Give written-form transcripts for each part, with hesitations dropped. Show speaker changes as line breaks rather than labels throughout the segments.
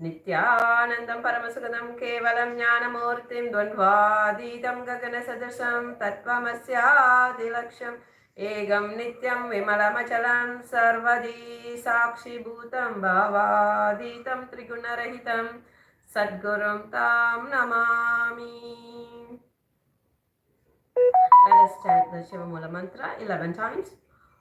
Nithyananda Paramashivam Kevalam Jnanamurtim Dvandvadidam Gaganasadasam Tattvamasya Egam Nityam Vimalamachalam Sarvadi Sakshi Bhutam Bhavaditam Trigunarahitam Sadgurum Tam Namami. Let us chant the Shivamula mantra 11 times.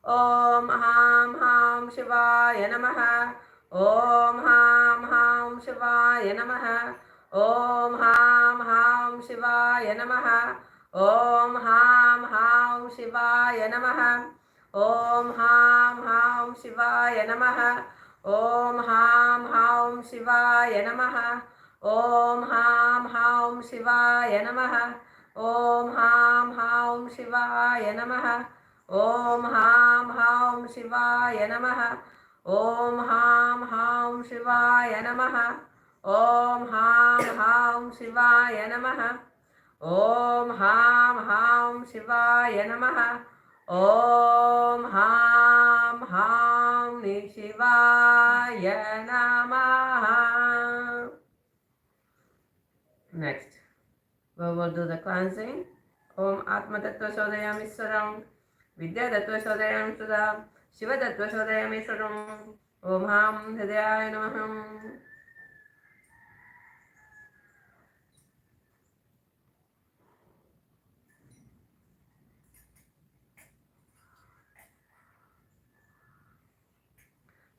Om Ham Ham Shivaya Namaha. Om Ham Ham Shivaya Namaha. Om Ham Ham Shivaya Namaha. Om Ham Ham Shivaya Namaha. Om Ham Ham Shivaya Namaha. Om Ham Ham Shivaya Namaha. Om Ham Ham Shivaya Namaha. Om Ham Ham Shivaya Namaha. Om Ham Ham Shivaya Namaha. Om Ham Ham Shivaya Namaha. Om Ham Ham Shivaya Namaha. Om Ham Ham Shivaya Namaha. Om Ham Ham Shivaya Namaha. Next, we will do the cleansing. Om Atma Tattva Shodayami Saram. Vidya Tattva Shodayami Sudha. Shiva Tattva Shodayami Saram. Om Ham HDH Namaha.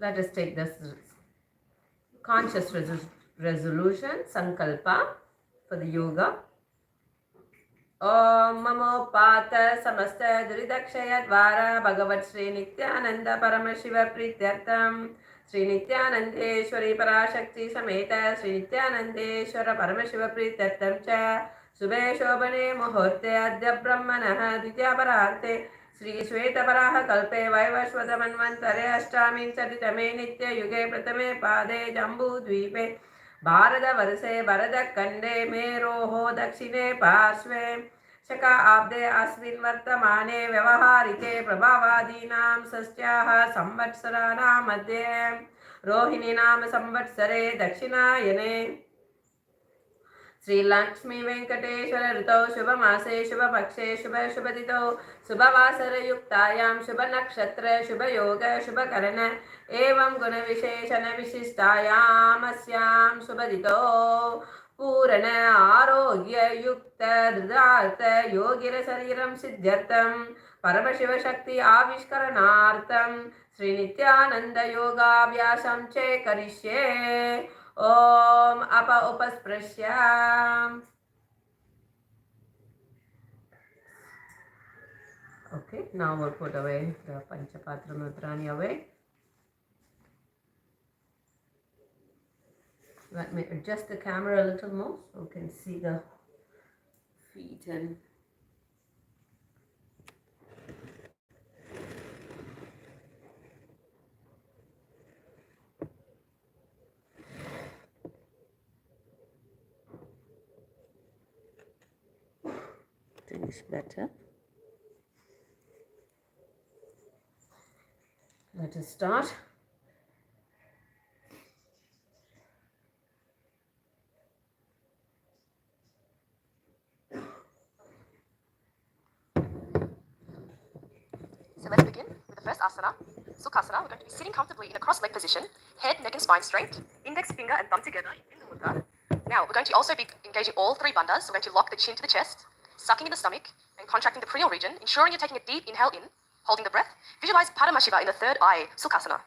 Let us take this conscious resolution, Sankalpa, for the yoga. Om Mamo Pata Samasta Duridakshaya Dvara Bhagavat Sri Nithyananda Paramashiva Prityartham Sri Nithyanandeshwari Parashakti Sameta Sri Nithyanandeshwara Paramashiva Prityartham Cha Subhe Shobhane Muhurte Adya Brahmanaha Ditya Pararte Sri Shweta Paraha Kalpe Vaivashvata Manvantare Ashtamin Charitame Nitya Yuge Pratame Pade Jambu Dvipe Bharada Varse Bharada Kande Meroho Dakshine Parshve Shaka Abde Asvin Vartamane Vyavaharike Prabhavadinam Sastyaha Samvatsarana Madhye Rohininam Samvatsare Dakshinayane Sri Lakshmi Venkateshwara Rito Shubha Mase Shubha Pakshe Shubha Shubhadito Shubha Vasara Yuktayam Shubha Nakshatra Shubha Yoga Shubha Karana Evam Guna Visheshana Vishishtayam Asyam Shubhadito Purana Arogya Yukta Dhridartha Yogira Sariram Siddhyartam Paramashiva Shakti Avishkaranartam Sri Nithyananda Yoga Vyasam Che Karishye Om Apa Upasprashya. Okay, now we'll put away the Panchapatra Mudrani away. Let me adjust the camera a little more so you can see the feet and things better. Let us start.
So let's begin with the first asana, Sukhasana. We're going to be sitting comfortably in a cross-leg position, head, neck and spine straight, index finger and thumb together in the mudra. Now we're going to also be engaging all three bandhas. We're going to lock the chin to the chest, sucking in the stomach and contracting the cranial region, ensuring you're taking a deep inhale in, holding the breath. Visualize Paramashiva in the third eye, Sukhasana.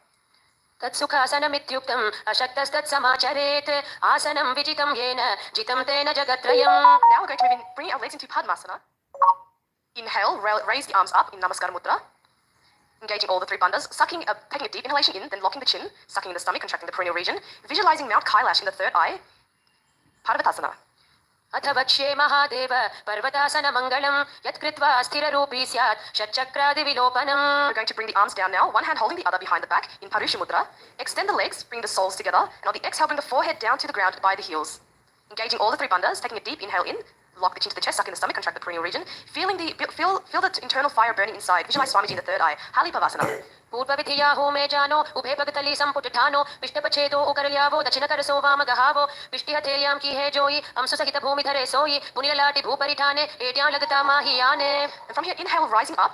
Tatsukhasanamityuktam ashaktastat samacharet asanam vijitam yena jitam tena jagatrayam. Now we're going to bring our legs into Padmasana. Inhale, raise the arms up in Namaskar Mudra. Engaging all the three bandhas, taking a deep inhalation in, then locking the chin, sucking in the stomach, contracting the perineal region. Visualizing Mount Kailash in the third eye, Parvatasana. Atavakshe Mahadeva Parvatasana Mangalam Yatkritva Sthira Rupi Syat Shatchakradi Vilopanam. We're going to bring the arms down now, one hand holding the other behind the back in Parusha Mudra. Extend the legs, bring the soles together, and on the exhale bring the forehead down to the ground by the heels. Engaging all the three bandhas, taking a deep inhale in, Lock the chin to the chest, suck in the stomach, contract the perineal region. Feel the internal fire burning inside. Visualize Swamiji in the third eye. Halipavasana. पूर्वविधिया हो मे जानो उभे पगतली संपुट ठानो पिष्टपछेदो उकरल्यावो दक्षिण करसो वाम गहावो पिष्टि हथेलियाम की है जोई अंशु सहित भूमि धरे सोई पुनिललाटि भूपरिठाने एट्यां लगता माहियाने. And from here, inhale, rising up.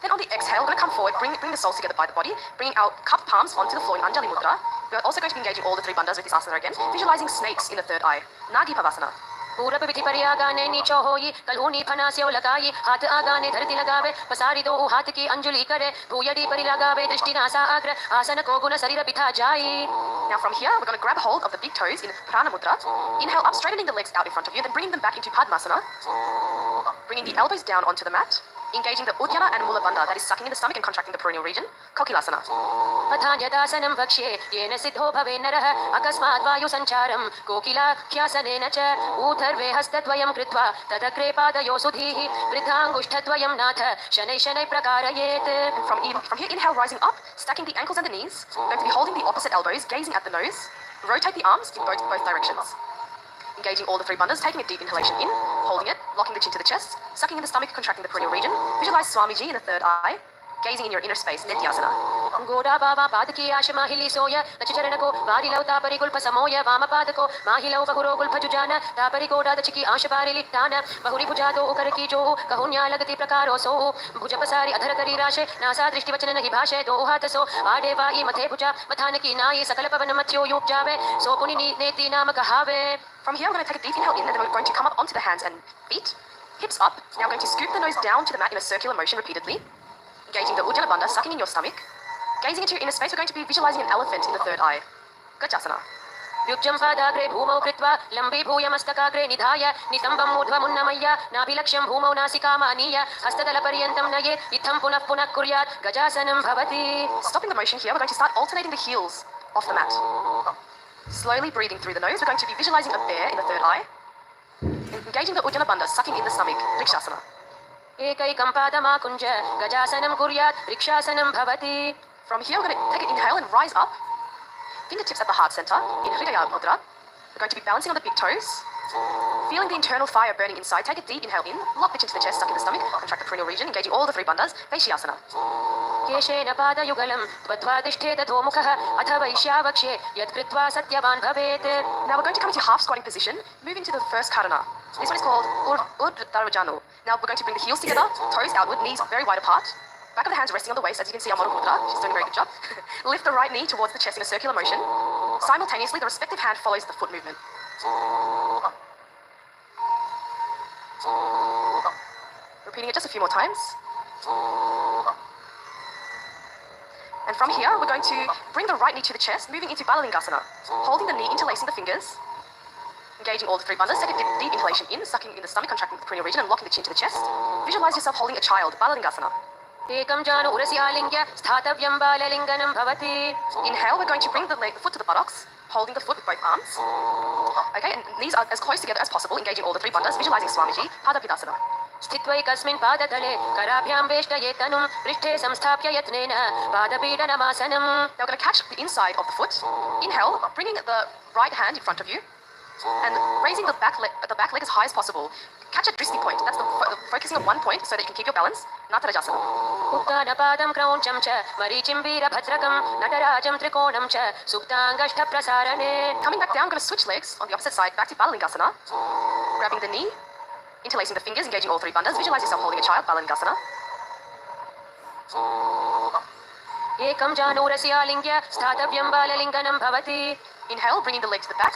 Then on the exhale, we're going to come forward, bring the soles together by the body, bringing our cupped palms onto the floor in Anjali Mudra. We're also going to be engaging all the three bandhas with this asana again, visualizing snakes in the third eye. Nagi Pavasana. पूरब विधि परियागाने नीचो होई कलहूनी फनास्यो लगाई हाथ आगाने धरती लगावे पसारी दो हाथ की अंजुली करे भूयडी परि लगावे दृष्टि नासा आग्र आसन को गुण शरीर बिठा जाई. Now from here, we're going to grab hold of the big toes in Prana Mudra. Inhale up, straightening the legs out in front of you, then bringing them back into Padmasana. Bringing the elbows down onto the mat. Engaging the Uddiyana and Mula Bandha, that is sucking in the stomach and contracting the perineal region. Kokilasana. Athanjadasanam vakshe yena siddho bhave narah akasmat vayu sancharam kokila khyasanena cha utharve hastatwayam kritva tadakre padayo sudhihi vridhangushtatwayam natha shanai shanai prakarayet. From here, inhale, rising up, stacking the ankles and the knees. Going to be holding the opposite elbows, gazing at the nose. Rotate the arms in both directions. Engaging all the three bandhas, taking a deep inhalation in, holding it, locking the chin to the chest, sucking in the stomach, contracting the perineal region. Visualize Swamiji in the third eye, gazing in your inner space, Nithyasana. Goda baba padaki ashma hili soya dachicharan ko varilau tapari gulpa samoya vama padako mahilau bahuro gulpa jujana tapari goda dachiki ashpari liktana bahuri bujado ukaraki jo kahunya lagati prakaro so bhujapasari adhar kari rashe nasa drishti vachana nahi bhashe do hataso ade vai mathe bhuja mathanaki nai sakala pavan matyo yuk jave so puni neti nama kahave. From here, we're going to take a deep inhale in, and then we're going to come up onto the hands and feet, hips up. Now we're going to scoop the nose down to the mat in a circular motion repeatedly. Engaging the Uddiyana Bandha, sucking in your stomach. Gazing into your inner space, we're going to be visualizing an elephant in the third eye. Gajasana. युज्यं पादाग्रे भूमौ कृत्वा लम्बी भूयमस्तकाग्रे निधाय नितम्बं मूर्ध्वमुन्नमय्य नाभिलक्ष्यं भूमौ नासिकामानीय हस्तदलपर्यन्तं नयेत् इत्थं पुनः पुनः कुर्यात् गजासनं भवति. Stopping the motion here, we're going to start alternating the heels off the mat. Slowly breathing through the nose, we're going to be visualizing a bear in the third eye. Engaging the Uddiyana Bandha, sucking in the stomach, Rikshasana. Ekaikam padama kunja gajasanam kuryat Rikshasana bhavati. From here, we're going to take an inhale and rise up. Fingertips at the heart center in Hridaya Mudra. We're going to be balancing on the big toes. Feeling the internal fire burning inside, take a deep inhale in, lock the chin to the chest, suck in the stomach, contract the perineal region, engaging all the three bandhas, Vaishyasana. केशेन पादयुगलं त्वत्वादिष्ठे तथोमुखः अथ वैश्यावक्षे यत्कृत्वा सत्यवान् भवेत्. Now we're going to come into half squatting position, moving to the first karana. This one is called Urdhvarajanu. Now we're going to bring the heels together, toes outward, knees very wide apart. Back of the hands resting on the waist, as you can see, Amara Mudra. She's doing a very good job. Lift the right knee towards the chest in a circular motion. Simultaneously, the respective hand follows the foot movement. Repeating it just a few more times. And from here, we're going to bring the right knee to the chest, moving into Balalingasana. Holding the knee, interlacing the fingers. Engaging all the three bandhas. Take a deep inhalation in, sucking in the stomach, contracting the perineal region, and locking the chin to the chest. Visualize yourself holding a child, Balalingasana. Ekam janu urasyalinga sthatavyam balalinganam bhavati. Inhale, we're going to bring the foot to the buttocks, holding the foot with both arms. Okay, and knees are as close together as possible, engaging all the three bandhas, visualizing Swamiji, Padapidasana. स्थित्वैकस्मिन् पादतले कराभ्यां वेष्टये तनुं पृष्ठे संस्थाप्य यत्नेन पादपीडनमासनम्. Now we're going to catch the inside of the foot. Inhale, bringing the right hand in front of you and raising the back leg as high as possible. Catch a drishti point. That's the focusing on one point so that you can keep your balance. Natarajasana. Uttanapadam krauncham cha marichim veerabhadrakam natarajam trikonam cha suptangashta prasarane. Coming back down, I'm going to switch legs on the opposite side back to Balalingasana. Grabbing the knee, interlacing the fingers, engaging all three bandhas. Visualize yourself holding a child, Balalingasana. Ekam janurasya lingya sthatavyam balalinganam bhavati. Inhale, bringing the leg to the back,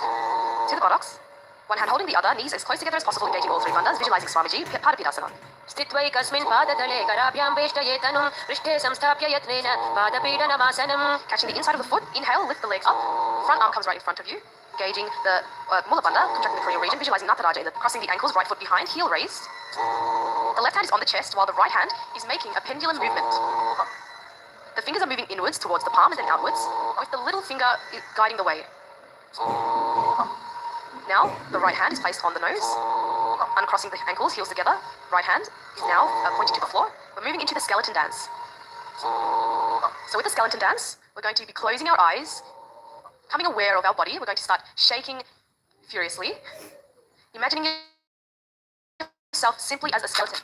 to the buttocks. One hand holding the other, knees as close together as possible, engaging all three bandhas, visualizing Swamiji, Padapidasana. स्थित्वैकस्मिन् पादतले कराभ्यां वेष्टये तनुं पृष्ठे संस्थाप्य यत्नेन पादपीडनमासनम्. Catching the inside of the foot, inhale, lift the leg up. Front arm comes right in front of you, engaging the Mula Bandha, contracting the perineal region, visualizing Nataraja, crossing the ankles, right foot behind, heel raised. The left hand is on the chest, while the right hand is making a pendulum movement. The fingers are moving inwards towards the palm and then outwards, with the little finger guiding the way. Now, the right hand is placed on the nose, uncrossing the ankles, heels together. Right hand is now pointing to the floor. We're moving into the skeleton dance. So with the skeleton dance, we're going to be closing our eyes, becoming aware of our body. We're going to start shaking furiously, imagining yourself simply as a skeleton.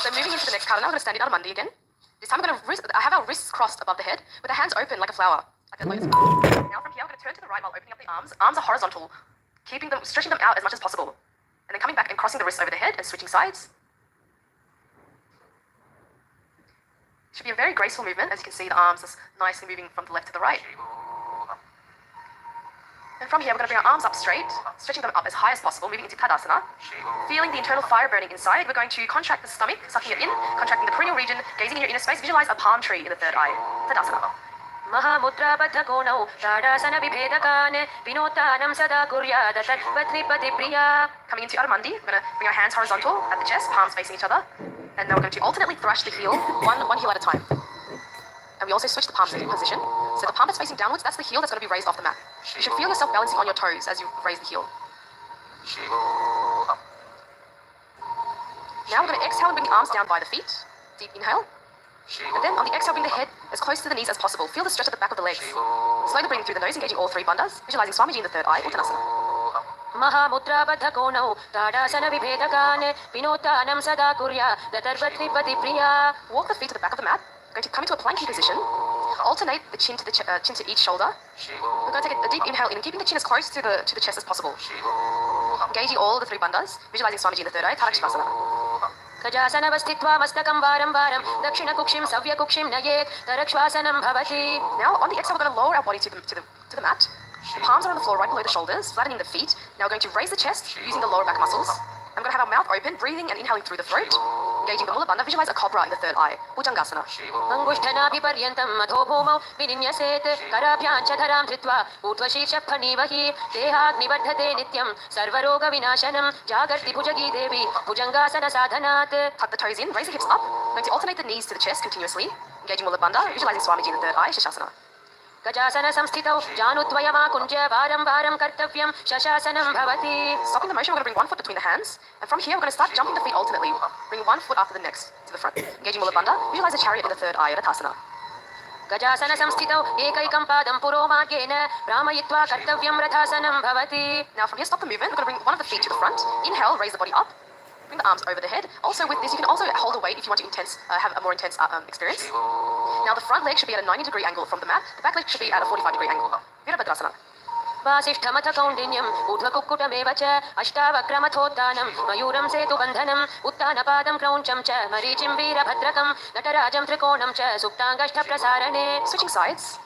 So moving into the next card, now I'm going to stand in Armandi again. This time I have our wrists crossed above the head with our hands open like a flower, like a lotus. Now from here, I'm going to turn to the right while opening up the arms. Arms are horizontal, stretching them out as much as possible. And then coming back and crossing the wrists over the head and switching sides. Should be a very graceful movement. As you can see, the arms are nicely moving from the left to the right. And from here, we're going to bring our arms up straight, stretching them up as high as possible, moving into Tadasana. Feeling the internal fire burning inside, we're going to contract the stomach, sucking it in, contracting the perineal region, gazing in your inner space, visualize a palm tree in the third eye. Tadasana. Mahamudra-baddha-konau, Tadasana-vibhedakan, Vinotanam sada kuryada tat-vatripati-priya. Coming into Armandi, we're going to bring our hands horizontal at the chest, palms facing each other. And now we're going to alternately thrash the heel, one heel at a time. And we also switch the palms into position. So the palm that's facing downwards, that's the heel that's going to be raised off the mat. You should feel yourself balancing on your toes as you raise the heel. Now we're going to exhale and bring the arms down by the feet. Deep inhale. And then on the exhale, bring the head as close to the knees as possible. Feel the stretch at the back of the legs. Slowly breathing through the nose, engaging all three bandhas. Visualizing Swamiji in the third eye, Uttanasana. Mahamudra-baddha-konau, Tadasana-vibhedakan, Vinotanam sada kurya, datarvatripati-priya. Walk the feet to the back of the mat. Going to come into a planking position. Alternate the chin to each shoulder. We're going to take a deep inhale in, keeping the chin as close to the chest as possible. Engaging all the three bandhas. Visualizing Swamiji in the third eye, Tarakshivasana. Kajasana vastitva mastakam varam varam, dakshina kukshim savya kukshim nayet, tarakshvasanam bhavati. Now on the exhale, we're going to lower our body to the mat. The palms are on the floor right below the shoulders, flattening the feet. Now we're going to raise the chest using the lower back muscles. I'm going to have our mouth open, breathing and inhaling through the throat. Engaging the Mula Bandha, visualize a cobra in the third eye. Bhujangasana. Angushtanapi paryantam madho bhumau vinyaset karabhyancha dharam dhritva utva shirshah phanivahi dehagni vardhate nityam sarvaroga vinashanam jagarti bhujagi devi bhujangasana sadhanat. Tuck the toes in, raise the hips up. Going to alternate the knees to the chest continuously. Engaging Mula Bandha, visualizing Swamiji in the third eye, Shashasana. Gajasana samstitau janudvayama kunja varam varam kartavyam shashasanam bhavati. Stopping the motion, we're going to bring one foot between the hands. And from here, we're going to start jumping the feet alternately. Bring one foot after the next to the front. Engaging Mula Bandha, visualize a chariot in the third eye, Rathasana. Gajasana samstitau ekaikam padam puromagyena ramayitva kartavyam rathasanam bhavati. Now from here, stop the movement. We're going to bring one of the feet to the front. Inhale, raise the body up. Bring the arms over the head. Also with this, you can also hold a weight if you want to have a more intense experience. Now the front leg should be at a 90-degree angle from the mat. The back leg should be at a 45-degree angle. Virabhadrasana. Vasishthamath kaundinyam udhvakukutameva cha ashtavakramatotanam mayuram setu bandhanam uttanapadam krauncham cha marichim virabhadrakam natarajam trikonam cha suptangashtha prasarane. Switching sides.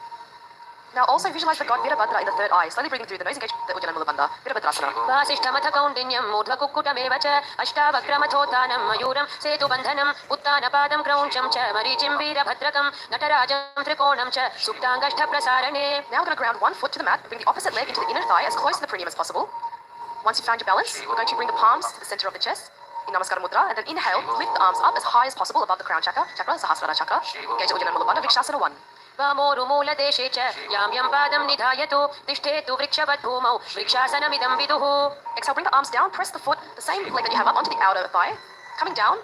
Now also visualize the god Virabhadra in the third eye. Slowly breathing through the nose, engage the Ujjana Mula Bandha. Virabhadrasana. Vasishthamath kaundinyam udhvakukutameva cha ashtavakramatotanam mayuram setu bandhanam uttanapadam krauncham cha marichim virabhadrakam natarajam trikonam cha suptangashtha prasarane. Now we're going to ground one foot to the mat, bring the opposite leg into the inner thigh as close to the perineum as possible. Once you've found your balance, we're going to bring the palms to the center of the chest in Namaskara Mudra, and then inhale, lift the arms up as high as possible above the crown chakra, Sahasrara chakra. Engage the Ujjana Mula Bandha, Vrikshasana 1. Vamorumooladeshe cha yam yam padam nidhayato tishthetu vrikshavat bhumau vrikshasanamidam viduhu. Exhale, bring the arms down, press the foot, the same leg that you have up onto the outer thigh. Coming down,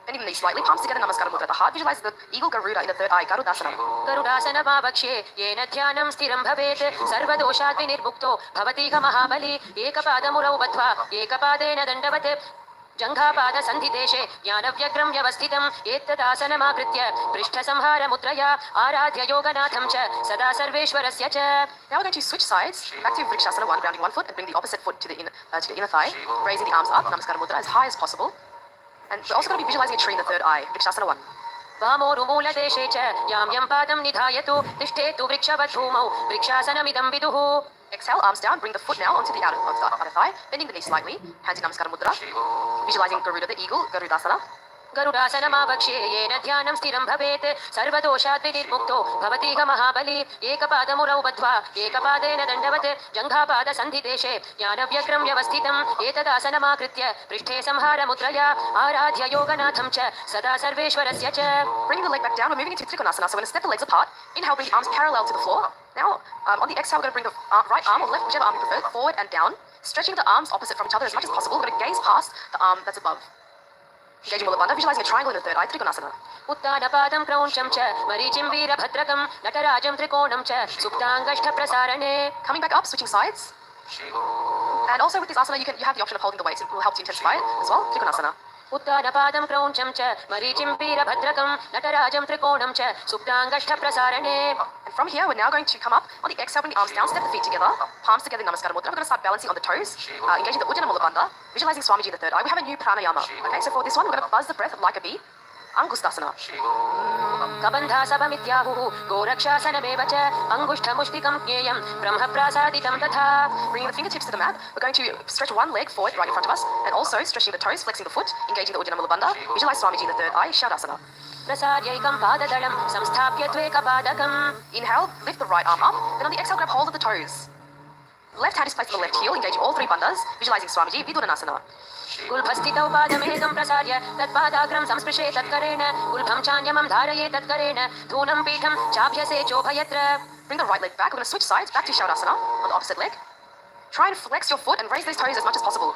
Bending the knees slightly, palms together, Namaskara Mudra. The heart, visualize the eagle Garuda in the third eye, Garudasana. Garudasana bhavakshe, yena dhyanam stiram bhavet, sarvadoshat vinirmukto, bhavatiha mahabali, ekapadamurau batva, ekapadena dandavat. जंघापाद संधिदेशे ज्ञानव्यग्रं व्यवस्थितं एतदासनमाकृत्य पृष्ठसंहारमुद्रया आराध्य योगनाथं च सदा सर्वेश्वरस्य च. Now we're going to switch sides back to Vrikshasana 1, grounding one foot and bring the opposite foot to the inner thigh, raising the arms up, Namaskara Mudra, as high as possible. And we're also going to be visualizing a tree in the third eye, Vrikshasana 1. वामोरुमूलदेशे च यां यं पादं निधायतु तिष्ठेतु वृक्षवत् भूमौ वृक्षासनमिदं विदुः. Exhale, arms down, bring the foot now onto the outer thigh, bending the knee slightly, hands in Namaskara Mudra, visualizing Garuda the eagle, Garudasana. गरुडासनमावक्ष्ये येन ध्यानं स्थिरं भवेत् सर्वदोषात् विनिर्मुक्तो भवतीह महाबली एकपादमुरौ बद्ध्वा एकपादेन दण्डवत् जङ्घापादसन्धिदेशे ज्ञानव्यग्रं व्यवस्थितं एतदासनमाकृत्य पृष्ठे संहारमुद्रया आराध्य योगनाथं च सदा सर्वेश्वरस्य च. Bring the leg back down, we're moving into Trikonasana, so we're going to step the legs apart. Inhale, bring the arms parallel to the floor. Now, on the exhale, we're going to bring the right arm or left, whichever arm you prefer, forward and down, stretching the arms opposite from each other as much as possible. We're going to gaze past the arm that's above. Engaging Mula Bandha, visualizing a triangle in the third eye, Trikonasana. Uttanapadam krauncham cha, maricim veerabhadrakam, natarajam trikonam cha, suptangashta prasarane. Coming back up, switching sides. And also with this asana, you have the option of holding the weights. It will help to intensify it as well, Trikonasana. Uttanapadam krauncham cha, maricim veerabhadrakam, natarajam trikonam cha, suptangashta prasarane. And from here, we're now going to come up. On the exhale, bring the arms down, step the feet together, palms together in Namaskara Mudra. We're going to start balancing on the toes, engaging the Ujjana Mula Bandha, visualizing Swamiji in the third eye. We have a new pranayama. Okay, so for this one, we're going to buzz the breath like a bee. Angustasana. Kabandha sabhamityahuhu gorakshasanamev cha angushtamushtikam jneyam brahmaprasaditam tatha. Bringing the fingertips to the mat, we're going to stretch one leg forward right in front of us and also stretching the toes, flexing the foot, engaging the Ujjana Mula Bandha. Visualize Swamiji in the third eye, Shavasana. Prasadyayikam padadalam samsthapya tvekapadakam. Inhale, lift the right arm up, then on the exhale grab hold of the toes. Left hand is placed on the left heel, engaging all three bandhas, visualizing Swamiji, Vidurvanasana. गुल्भस्थितौ पादमेकं प्रसार्य तत्पादाग्रं संस्पृशे तत्करेण गुल्भं चान्यमं धारये तत्करेण धूनं पीठं चाभ्यसे चोभयत्र. Bring the right leg back. We're going to switch sides back to Shavasana on the opposite leg. Try and flex your foot and raise those toes as much as possible.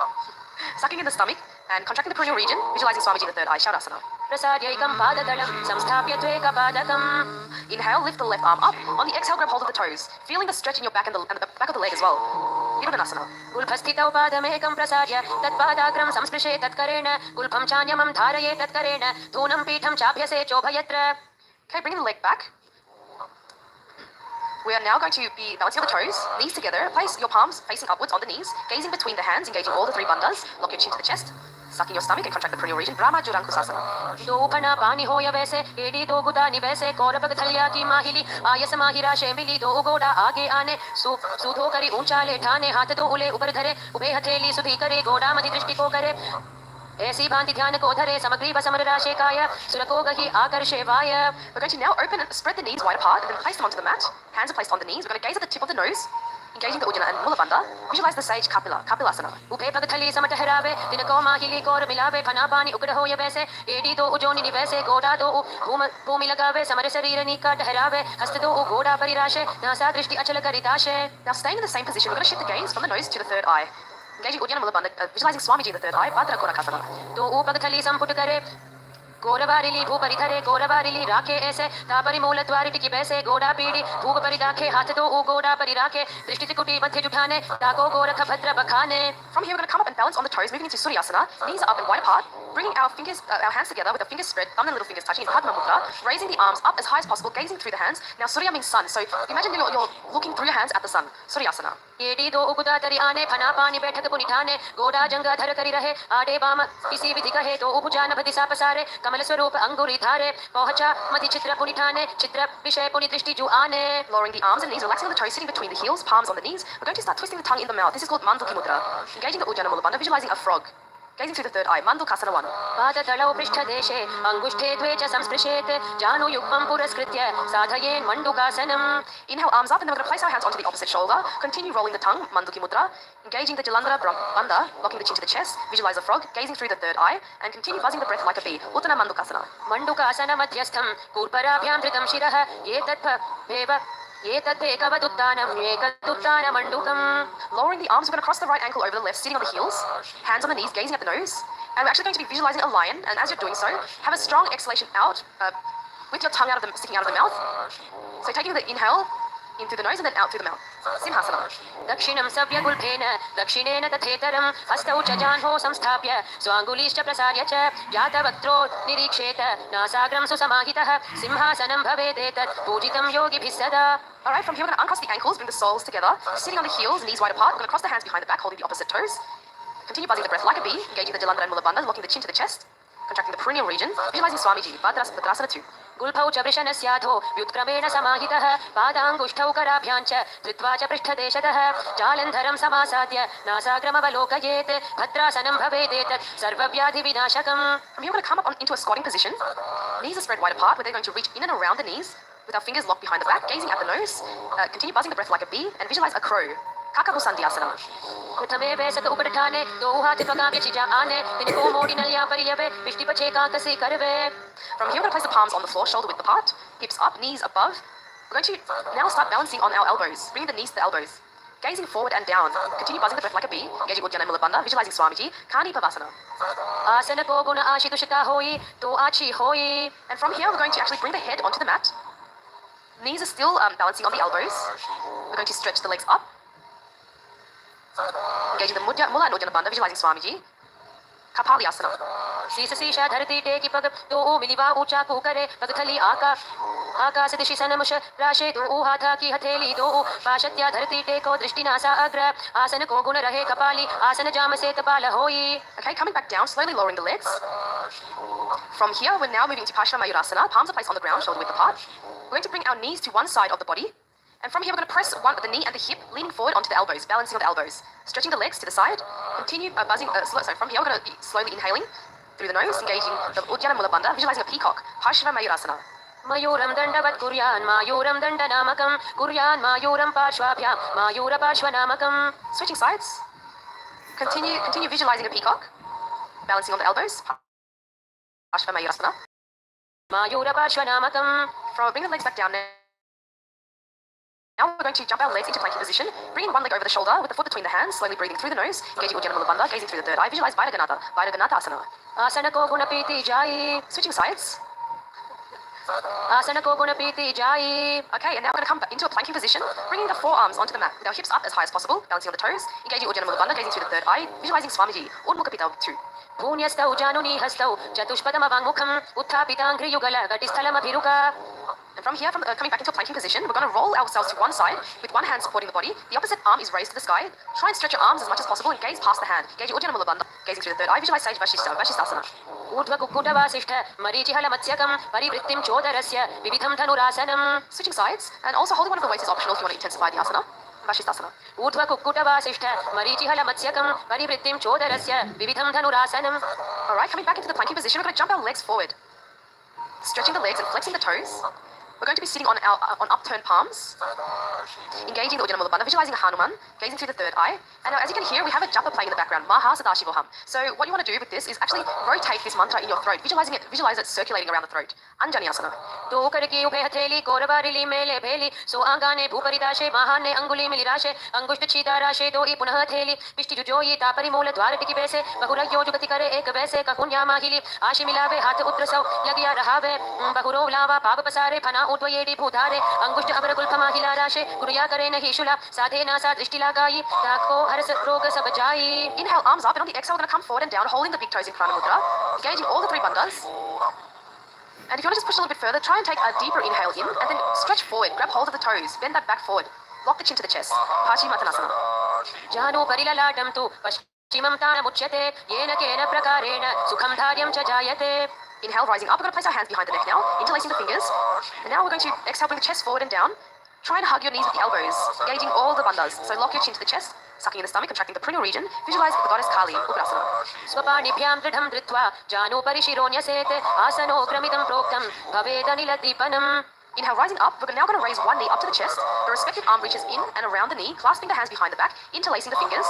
Sucking in the stomach and contracting the perineal region, visualizing Swamiji in the third eye, Shavasana. Prasadyayikam padadalam samsthapya tvekapadakam. Inhale, lift the left arm up. On the exhale, grab hold of the toes, feeling the stretch in your back and the back of the leg as well. Virudhanasana. Gulbhasthitau padamekam prasarya tatpadagram samsprishe tatkarena gulbham chanyamam dharaye tatkarena dhunam pitham chabhyase chobhayatra. Okay, bringing the leg back. We are now going to be balancing on the toes, knees together. Place your palms facing upwards on the knees, gazing between the hands, engaging all the three bandhas. Lock your chin to the chest, sucking your stomach and contract the perineal region. Brahma Jurankusasana. Dopana pani hoya vese, edi do guda ni vese, korabag thalya ki mahili, ayasa mahira shemili do goda aage aane, sudho kari unchale thane, hath do ule upar dhare, ube hatheli sudhi kare, goda madhi drishti ko kare. ऐसी भांति ध्यान को धरे समग्रीव समरराशेकाय सुरकोगहि आकर्षेवाय. We're going to now open and spread the knees wide apart and then place them onto the mat. Hands are placed on the knees. We're going to gaze at the tip of the nose, engaging the Ujjana and Mula Bandha. Visualize the sage Kapilasana. Upe pagathali samataharawe dinako mahili kor milave phanapani ukada hoya vese edi do ujoni ni vese goda do bhumi lagave samare sarira nika taharawe hasta do goda parirashe nasa drishti achala karitashe. Now staying in the same position, we're going to shift the gaze from the nose to the third eye. Engaging Ujjana Mula Bandha, visualizing Swamiji in the third eye, Bhadra Korakasana. Do upagathali samput kare गोरवारिली भूपरिधरे गोरवारिली राखे ऐसे तापरि मूल द्वारि टिकी बैसे गोड़ा पीड़ी भूप परिराखे हाथ दो ऊ गोड़ा परिराखे दृष्टि कुटी मध्य जुठाने ताको गोरख भद्र बखाने. From here we're going to come up and balance on the toes, moving into Suryasana. Knees are up and wide apart, bringing our hands together with the fingers spread, thumb and little fingers touching in Padma Mudra, raising the arms up as high as possible, gazing through the hands. Now Surya means sun, so imagine you're looking through your hands at the sun. Suryasana. येडी दो उगुदा तरी आने फना पानी बैठक पुनिठाने गोड़ा जंगा धर करी रहे आडे balm किसी विधि कहे तो उपजान भदिसा पसारे कमल स्वरूप अंगुरी धारे पहुंचा मधि चित्र पुनिठाने चित्र विषय पुनि दृष्टि जु आने. Lowering the arms and knees, relaxing the toes, sitting between the heels, palms on the knees. We're going to start twisting the tongue in the mouth. This is called Manduki Mudra. Engaging the Ujjana Mula Bandha, visualizing a frog. Gazing through the third eye, Mandukasana 1. Padatalau prishtadeshe, angushte dvecha samsprishet, janu yukmam puraskritya, sadhayen Mandukasanam. Inhale, arms up, and then we're going to place our hands onto the opposite shoulder. Continue rolling the tongue, Manduki Mudra. Engaging the Jalandhara Bandha, locking the chin to the chest. Visualize a frog, gazing through the third eye, and continue buzzing the breath like a bee. Uttana Mandukasana. Mandukasana madhyastham, kurparabhyam dhritam shiraha, yetatpa bheva. Lowering the arms, we're going to cross the right ankle over the left, sitting on the heels. Hands on the knees, gazing at the nose. And we're actually going to be visualizing a lion, and as you're doing so, have a strong exhalation out with your tongue sticking out of the mouth. So taking the inhale in through the nose and then out through the mouth. Simhasana.
दक्षिणं सव्यगुल्फेन दक्षिणेन तथेतरं हस्तौ च जाह्नौ संस्थाप्य स्वाङ्गुलीश्च प्रसार्य च जातवक्त्रो निरीक्षेत नासाग्रं सुसमाहितः सिंहासनं भवेदेतत् पूजितं योगिभिः सदा.
Alright, from here we're going to uncross the ankles, bring the soles together, sitting on the heels, knees wide apart. We're going to cross the hands behind the back, holding the opposite toes. Continue buzzing the breath like a bee, engaging the Jalandhara and Mulabandha, locking the chin to the chest, contracting the perineal region, visualizing Swamiji, Bhadrasana 2.
गुल्फौ च वृषणस्याधो व्युत्क्रमेण समाहितः पादाङ्गुष्ठौ कराभ्यां च धृत्वा च पृष्ठदेशतः जालन्धरं समासाद्य नासाग्रमवलोकयेत् भद्रासनं भवेदेतत् सर्वव्याधिविनाशकम्.
From here we're going to come up into a squatting position. Knees are spread wide apart, where they're going to reach in and around the knees, with our fingers locked behind the back, gazing at the nose. Continue buzzing the breath like a bee, and visualize a crow. Kakabusandhyasana.
प्रथमे वेसक उपठाने दो हाथ पकाव्य छिजा आने तिनको मोड़ी नलिया परियवे विष्टि पछे काकसी करवे.
From here we're going to place the palms on the floor, shoulder width apart, hips up, knees above. We're going to now start balancing on our elbows, bringing the knees to the elbows. Gazing forward and down. Continue buzzing the breath like a bee, engaging Uddiyana and Mulabandha, visualizing Swamiji, Kani Pavasana.
आसन को गुण आशितुषिता होई तो आची होई.
And from here we're going to actually bring the head onto the mat. Knees are still balancing on the elbows. We're going to stretch the legs up. Engaging the Mula and Uddiyana Bandha, visualizing Swamiji, Kapalyasana.
शीश शीशा धरती टेकी पग तो ओ मिलिवा ऊंचा को करे पगथली आकाश दिशि सनमुष राशे तो ओ हाथा की हथेली तो ओ पाशत्या धरती टेको दृष्टि नासा अग्र आसन को गुण रहे कपाली आसन जाम से कपाल होई.
Okay, coming back down, slowly lowering the legs. From here, we're now moving to Parsva Mayurasana. Palms are placed on the ground, shoulder width apart. We're going to bring our knees to one side of the body. And from here, we're going to press the knee and the hip, leaning forward onto the elbows, balancing on the elbows. Stretching the legs to the side. Continue buzzing. So from here, we're going to be slowly inhaling through the nose, engaging the Uddiyana Mulabandha, visualizing a peacock. Parsva Mayurasana.
मयूरं दण्डवत् कुर्यान् मायूरं दण्डनामकं कुर्यान् मायूरं पार्श्वाभ्यां मायूरपार्श्वनामकम्.
Switching sides. Continue visualizing a peacock, balancing on the elbows. Parsva Mayurasana.
मायूरपार्श्वनामकम्.
Bring the legs back down now. Now we're going to jump our legs into planking position, bringing one leg over the shoulder with the foot between the hands, slowly breathing through the nose, engaging Uddiyana Mulabandha, gazing through the third eye, visualize Vajraganatha Asana.
आसन को गुण पीती जाई.
Switching sides.
आसन को गुण पीती जाई.
Okay, and now we're going to come back into a planking position, bringing the forearms onto the mat, with our hips up as high as possible, balancing on the toes, engaging Uddiyana Mulabandha, gazing through the third eye, visualizing Swamiji, Udmukapita 2.
भून्यस्तौ जानुनीहस्तौ चतुष्पदमवाङ्मुखम् उत्थापिताङ्घ्रियुगल घटिस्थलमभिरुका.
And from here, coming back into a planking position, we're going to roll ourselves to one side with one hand supporting the body. The opposite arm is raised to the sky. Try and stretch your arms as much as possible and gaze past the hand. Engage Uddiyana Mulabandha, gazing through the third eye. Visualize Sage Vashisthasana.
ऊर्ध्वकुक्कुटवासिष्ठ मरीचिहलमत्स्यकं परिवृत्तिं चोदरस्य विविधं धनुरासनम्.
Switching sides, and also holding one of the weights is optional if you want to intensify the asana. Vashisthasana.
ऊर्ध्वकुक्कुटवासिष्ठ मरीचिहलमत्स्यकं परिवृत्तिं चोदरस्य विविधं धनुरासनम्.
Alright, coming back into the planking position, we're going to jump our legs forward. Stretching the legs and flexing the toes. We're going to be sitting on upturned palms, engaging the Uddiyana Mulabandha, visualizing a Hanuman, gazing through the third eye. And now, as you can hear, we have a japa playing in the background, Mahasadarshivoham. So what you want to do with this is actually rotate this mantra in your throat, visualize it circulating around the throat. Anjani Asana.
तो करके उभे हथेली कोरबारिली मेले भेली सो आंगाने भूपरिदाशे महाने अंगुली मिलिराशे अंगुष्ठ छीदाराशे दो ई पुनः हथेली विष्टि जुजोई तापरि मूल द्वार टिकी वैसे बहुरयो जुगति करे एक वैसे ककुन्या माहिली आशि मिलावे हाथ उद्रसौ लगिया रहावे बहुरो लावा पाप पसारे फना उद्वयेडी भूधारे अंगुष्ठ अबर गुल्फ माहिला राशे गुरुया करे नहीं शुला साधे नासा दृष्टि लगाई ताको हरस रोग सब जाई.
Inhale, arms up, and on the exhale, we're going to come forward and down, holding the big toes in Prana Mudra, engaging all the three bandhas. And if you want to just push a little bit further, try and take a deeper inhale in, and then stretch forward, grab hold of the toes, bend that back forward, lock the chin to the chest. Paschimottanasana.
जानु परिललाटं तु पश्चिमं तानमुच्यते येन केन प्रकारेण सुखं धार्यं च जायते.
Inhale, rising up. We're going to place our hands behind the neck now, interlacing the fingers. And now we're going to exhale, bring the chest forward and down. Try and hug your knees with the elbows, engaging all the bandhas. So lock your chin to the chest, sucking in the stomach, contracting the perineal region. Visualize the goddess Kali, Ugrasana.
स्वपाणिभ्यां दृढं धृत्वा जानु परिशिरोऽन्यसेते आसनो क्रमितं प्रोक्तं भवेदनिलदीपनम्.
Inhale, rising up. We're now going to raise one knee up to the chest. The respective arm reaches in and around the knee, clasping the hands behind the back, interlacing the fingers,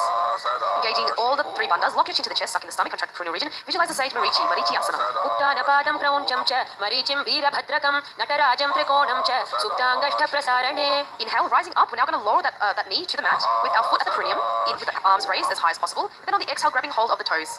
engaging all the three bandhas. Lock your chin to the chest, sucking the stomach, contract the cranial region. Visualize the sage Marichi asana.
उत्तानपादं क्रौञ्चं च मरीचिं वीरभद्रकं नटराजं त्रिकोणं च सुप्ताङ्गष्ठप्रसारणे.
Inhale, rising up. We're now going to lower that knee to the mat with our foot at the perineum, in with the arms raised as high as possible. Then on the exhale, grabbing hold of the toes.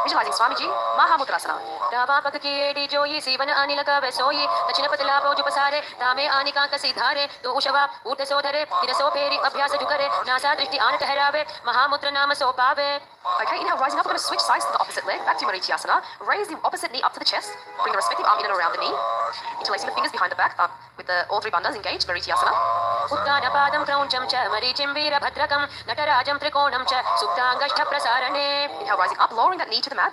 Visualizing Swamiji, Mahamudrasana.
रावापक की AD जोई सीवन आनी लगा वे सोई दक्षिण पतला बोझ पसारे तामे आनी कांक सिधारे तो उषवा ऊट सोधरे तिरसो फेरी अभ्यास जुकरे नासा दृष्टि आन ठहरावे महामुद्र नाम सो पावे.
Okay, inhale, rising up. We're going to switch sides to the opposite leg, back to Marichiasana. Raise the opposite knee up to the chest. Bring the respective arm in and around the knee. Interlacing the fingers behind the back with all three bandhas engaged. Marichiasana.
उत्तानपादं क्रौञ्चं च मरीचिं वीरभद्रकं नटराजं त्रिकोणं च सुप्ताङ्गष्ठप्रसारणे.
Inhale, rising up, lowering that knee to the mat.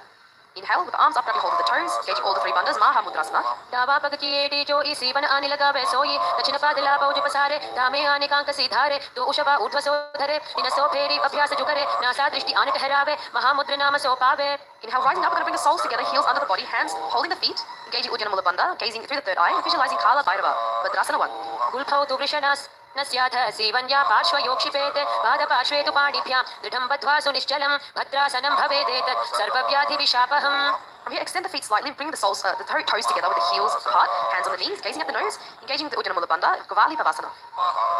Inhale, with the arms up, grabbing hold of the toes, engaging all the three bandhas. Mahamudrasana.
रावापक की AD जोई सीवन आनी लगा वे सोई दक्षिण पतला बोझ पसारे तामे आनी कांक सिधारे तो उषवा ऊर्ध्व सोधरे तिरसो फेरी अभ्यास जुकरे नासा दृष्टि आन ठहरावे महामुद्र नाम सो पावे.
Inhale, rising up. We're going to bring the soles together, heels under the body, hands holding the feet, engaging Ujjana Mula Bandha, gazing through the third eye, visualizing Kala Bhairava. Bhadrasana 1.
गुल्फौ तु वृषणास् न स्याथ सीवन्या पार्श्वयोक्षिपेत् पादपार्श्वे तु पाणिभ्यां दृढं बद्ध्वा सुनिश्चलं भद्रासनं भवेदेतत् सर्वव्याधिविशापहम्.
From here, extend the feet slightly, bring the soles, the toes together with the heels apart, hands on the knees, gazing at the nose, engaging with the Ujjana Mula Bandha, Gavali Pavasana.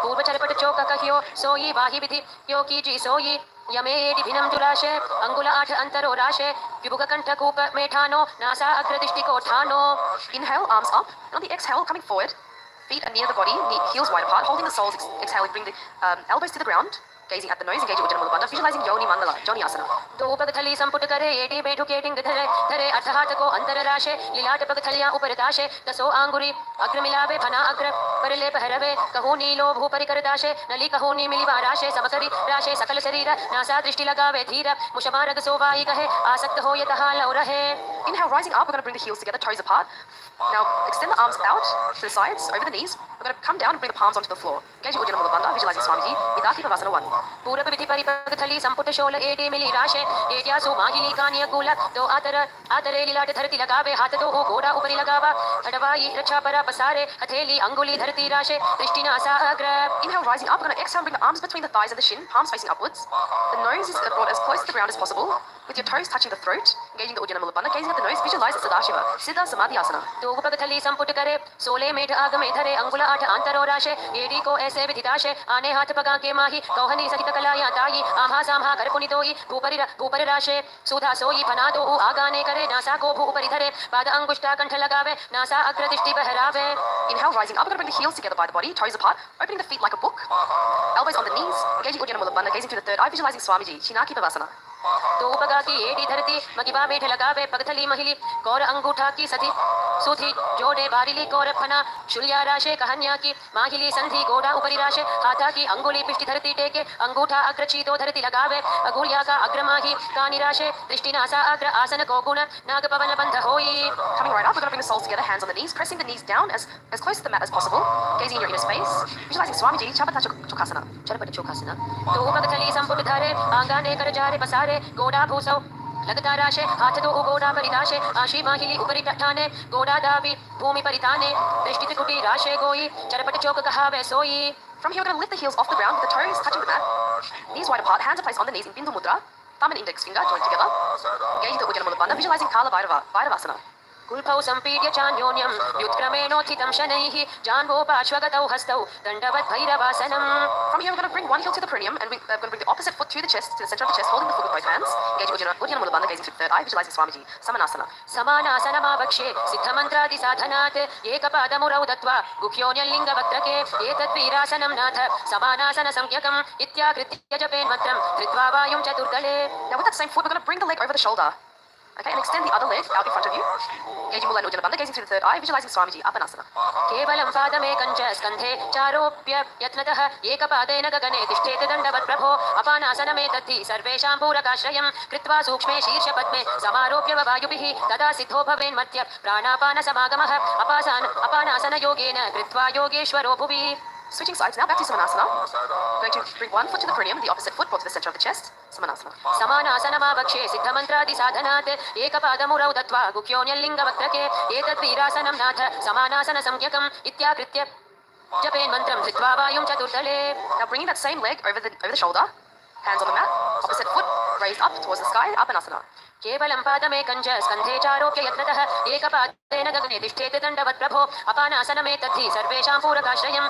पूर्वचरपट चौक कहियो सोई वाहि विधि यो कीजी सोई यमेडि भिन्नं जुलाशे अंगुल 8 अंतरो राशे विभुग कंठ कूप मेठानो NASA अग्रदृष्टि कोठानो.
Inhale, arms up, and on the exhale, coming forward, feet are near the body, heels wide apart, holding the soles, exhaling, bring the elbows to the ground, gazing at the nose, engaging Ujjana Mula Bandha, visualizing Yoni Mandala, Joni Asana.
तो उपगथली संपुट करे AD बैठु केटिंग धरे धरे अर्थहात को अंतर राशे लीलाट पगथलियां ऊपर दाशे दसो आंगुरी अग्र मिलावे फना अग्र परले पहरवे कहू नीलो भू परिकर दाशे नली कहू नी मिली वाराशे समकरी राशे सकल शरीर नासा दृष्टि लगावे धीर मुशमारग सोवाई कहे आसक्त हो यतहा लौ रहे.
Inhale, rising up, we're going to bring the heels together, toes apart. Now, extend the arms out to the sides, over the knees. We're going to come down and bring the palms onto the floor. Engaging Ujjana Mula Bandha, visualizing Swamiji, Vidaki Pavasana 1.
पूरब विधि परिपगथली संपुट शोल AD मिली राशे एड्यासु माहिली कानिय cool दो आतरे लीलाट धरती लगावे हाथ दो हो घोड़ा ऊपरी लगावा अडवाई रक्षा परा पसारे हथेली अंगुली धरती राशे दृष्टि नासा अग्र.
Inhale, rising up, we're going to exhale, bring the arms between the thighs and the shin, palms facing upwards. The nose is brought as close to the ground as possible, with your toes touching the throat, engaging the Ujjana Mula Bandha, gazing at the nose, visualize the Sadashiva, Siddha Samadhi Asana.
तो उपगथली संपुट करे सोले मेढ आग में धरे अंगुल 8 अंतरो राशे AD को ऐसे विधिताशे आने हाथ पगा के माही कौहनी सहित कलाया ताई आम्हा साम्हा कर पुनितोई भूपरि राशे सुधा सोई फना दो आगाने करे नासा को भू ऊपरी धरे पाद अंगुष्ठा कंठ लगावे नासा अग्र दृष्टि बहरावे.
Inhale, rising up, we're going to bring the heels together by the body, toes apart, opening the feet like a book, elbows on the knees, engaging Ujjana Mula Bandha, gazing through the third eye, visualizing Swamiji, Shinaki Pavasana.
तो उपगा की AD धरती मगिबा मेढ लगावे पगथली महिली कौर अंगूठा की सती सुधी जोड़े बारिली कौर फना शुल्या राशे कहन्या की माहिली संधि गोड़ा ऊपरी राशे हाथा की अंगुली पिष्टि धरती टेके अंगूठा अग्र चीतो धरती लगावे अगुलिया का अग्र माही कानी राशे दृष्टि नासा अग्र आसन को गुण नाग पवन बंध होई.
Coming right up, we're going to bring the soles together, hands on the knees, pressing the knees down as close to the mat as possible, gazing in your inner space, visualizing Swamiji, Chabata Chokasana.
Charpat चौखासना. तो उपगथली संपुट धरे आंगाने कर जारे पसारे गोड़ा भूसौ लगता राशे हाथ दो गोड़ा परिदाशे आशी माहिली ऊपरी ठाने गोड़ा दावी भूमि परिताने दृष्टि त्रिकुटी राशे गोई चरपट चौक कहावे सोई.
From here, we're going to lift the heels off the ground with the toes touching the mat, knees wide apart, hands are placed on the knees in Bindu Mudra, thumb and index finger joined together, engaging the Ujjana Mula Bandha, visualizing Kala Bhairava, Bhairavasana.
कुल्फौ संपीड्य चान्योन्यं व्युत्क्रमेणोत्थितं शनैः जान्वो पार्श्वगतौ हस्तौ दण्डवत् भैरवासनम्.
From here, we're going to bring one heel to the perineum and we're going to bring the opposite foot to the chest, to the center of the chest, holding the foot with both hands, engaging Ujjana Mula Bandha, gazing through the third eye, visualizing Swamiji, Samanasana.
समानासनमावक्ष्ये सिद्धमन्त्रादिसाधनात् एकपादमुरौ दत्त्वा गुह्योऽन्यलिङ्गवक्त्रके एतद्वीरासनं नाथ समानासनसंज्ञकम् इत्याकृत्य जपेन्मन्त्रं धृत्वा वायुं चतुर्दले.
Now with that same foot, we're going to bring the leg over the shoulder. Okay, and extend the other leg out in front of you. Engaging Mula and Ujjana Bandha, gazing through the third eye, visualizing Swamiji, Apanasana.
केवलं पादमेकं च स्कन्धे चारोप्य यत्नतः एकपादेन गगने तिष्ठेत् दण्डवत् प्रभो अपानासनमेतद्धि सर्वेषां पूरकाश्रयं कृत्वा सूक्ष्मे शीर्षपद्मे समारोप्य वायुभिः तदा सिद्धो भवेन्मत्य प्राणापानसमागमः अपानासनयोगेन कृत्वा योगेश्वरो भुवि.
Switching sides now, back to Samanasana. Going to bring one foot to the perineum, the opposite foot brought to the center of the chest. Samanasana.
समानासनमावक्षे सिद्धमन्त्रादिसाधनात् एकपादमुरौ दत्त्वा गुह्योऽन्यल्लिङ्गवक्त्रके एतद्वीरासनं नाथ समानासनसंज्ञकम् इत्याकृत्य जपेन् मन्त्रं धृत्वा वायुं चतुर्दले.
Now bringing that same leg over the shoulder, hands on the mat, opposite foot raised up towards the sky, Apanasana.
केवलं पादमेकं च स्कन्धे चारोप्य यत्नतः एकपादेन गगने तिष्ठेत् दण्डवत् प्रभो अपानासनमेतद्धि सर्वेषां पूरकाश्रयं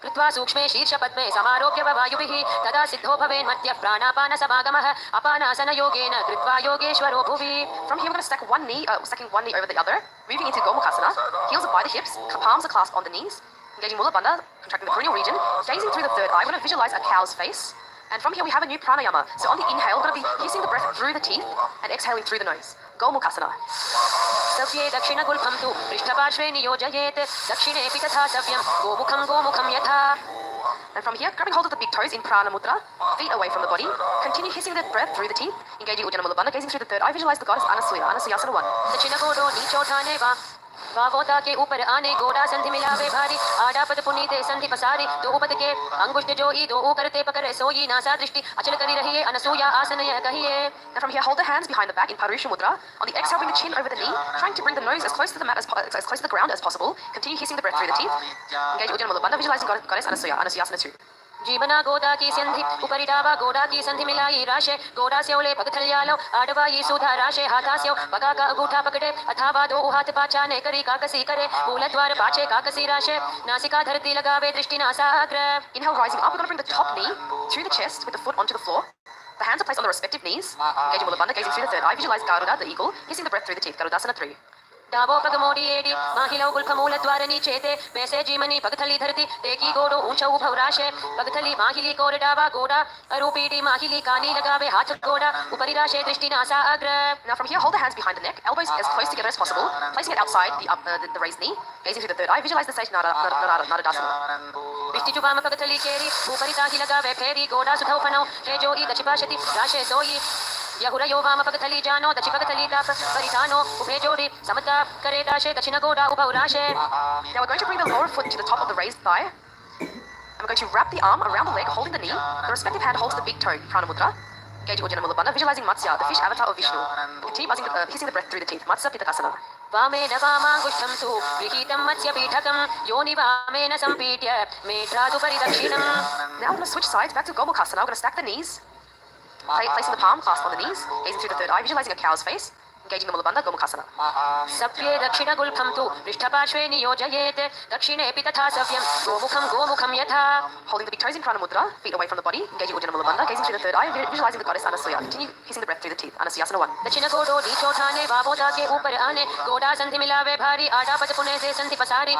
कृत्वा सूक्ष्मे शीर्षपद्मे समारोप्य वायुभिः तदा सिद्धो भवेन्मत्यः प्राणापानसमागमः अपानासनयोगेन कृत्वा योगेश्वरो भुवि.
From here we're going to stacking one knee over the other, moving into Gomukhasana, heels are by the hips, palms are clasped on the knees, engaging Mula Bandha, contracting the perineal region, gazing through the third eye. We're going to visualize a cow's face. And from here we have a new pranayama. So on the inhale, we're going to be hissing the breath through the teeth and exhaling through the nose. Gomukhasana.
सव्ये दक्षिणगुल्फं तु पृष्ठपार्श्वे नियोजयेत् दक्षिणेऽपि तथा सव्यं गोमुखं यथा.
And from here, grabbing hold of the big toes in Prana Mudra, feet away from the body, continue hissing the breath through the teeth, engaging Ujjana Mula Bandha, gazing through the third eye, visualize the goddess Anasuya, Anasuyasana 1.
दक्षिणकोडो नीचोठाने वा वावोता के ऊपर आने गोड़ा संधि मिलावे भारी आडापद पुनीते संधि पसारी दो उपद के अंगुष्ठ जोई दो करते पकड़े सोई नासा दृष्टि अचल करी रहिए अनसूया आसन यह कहिए.
And from here, hold the hands behind the back in Parusha Mudra. On the exhale, bring the chin over the knee, trying to bring the nose as close to the mat as close to the ground as possible. Continue hissing the breath through the teeth. Engage Ujjana Mula Bandha, visualizing goddess Anasuya, Anasuyasana 2.
जीवना गोदा की संधि उपरिडावा गोड़ा की संधि मिलाई राशे गोड़ा स्योले पगथल्यालो आडवाई सुधा राशे हाथास्यो पगा का अंगूठा पकड़े अथवा दो हाथ पाछाने करी काकसी करे मूलद्वार पाछे काकसी राशे नासिका धरती लगावे दृष्टि नासाग्र.
Inhale, rising up, we're going to bring the top knee to the chest with the foot onto the floor. The hands are placed on the respective knees. Engaging Mula Bandha, gazing through the third eye, visualize Garuda, the eagle, hissing the breath through the teeth. Garudasana 3.
डाबो पग मोड़ी AD माहिलो गुल्फमूल द्वार नीचेते वैसे जीमनी पगथली धरती देखी गोडो ऊंचा उभवराशे पगथली माहिली core डाबा गोडा अरूपीडी माहिली कानी लगावे हाथ गोडा उपरि राशे दृष्टि नासा अग्र.
Now from here, hold the hands behind the neck, elbows as close together as possible, placing it outside the raised knee, gazing through the third eye, visualize the sage Naradasana.
दृष्टि जुबाम पगथली केरी ऊपरि ताहि लगावे फेरी गोडा सुधौ फनो हे जोई दचिपाशति राशे सोई यहुरयो वाम पगथली जानो दचि पगथली ताप परिधानो उभे जोड़ी समता करे दाशे दक्षिण गोडा उभौ राशे.
Now we're going to bring the lower foot to the top of the raised thigh. And we're going to wrap the arm around the leg, holding the knee. The respective hand holds the big toe, Prana Mudra. Engage Ujjana Mula Bandha, visualizing Matsya, the fish avatar of Vishnu. Continue hissing the breath through the teeth. Matsya Pitakasana.
वामेन वामाङ्गुष्ठं तु गृहीतं मत्स्यपीठकं योनि वामेन सम्पीड्य मेढ्रादुपरि दक्षिणम्.
Now we're going to switch sides back to Gomukhasana. We're going to stack the knees, placing the palm clasped on the knees, gazing through the third eye, visualizing a cow's face, engaging the Mula Bandha, Gomukhasana.
सव्ये दक्षिणगुल्फं तु पृष्ठपार्श्वे नियोजयेत् दक्षिणेऽपि तथा सव्यं गोमुखं यथा.
Holding the big toes in Prana Mudra, feet away from the body, engaging Ujjana Mula Bandha, gazing through the third eye, visualizing the goddess Anasuya. Continue hissing the breath through the teeth. Anasuyasana 1.
दक्षिणकोडो नीचोठाने वावोता के ऊपर आने गोडा संधि मिलावे भारी आडापद पुने से संधि पसारी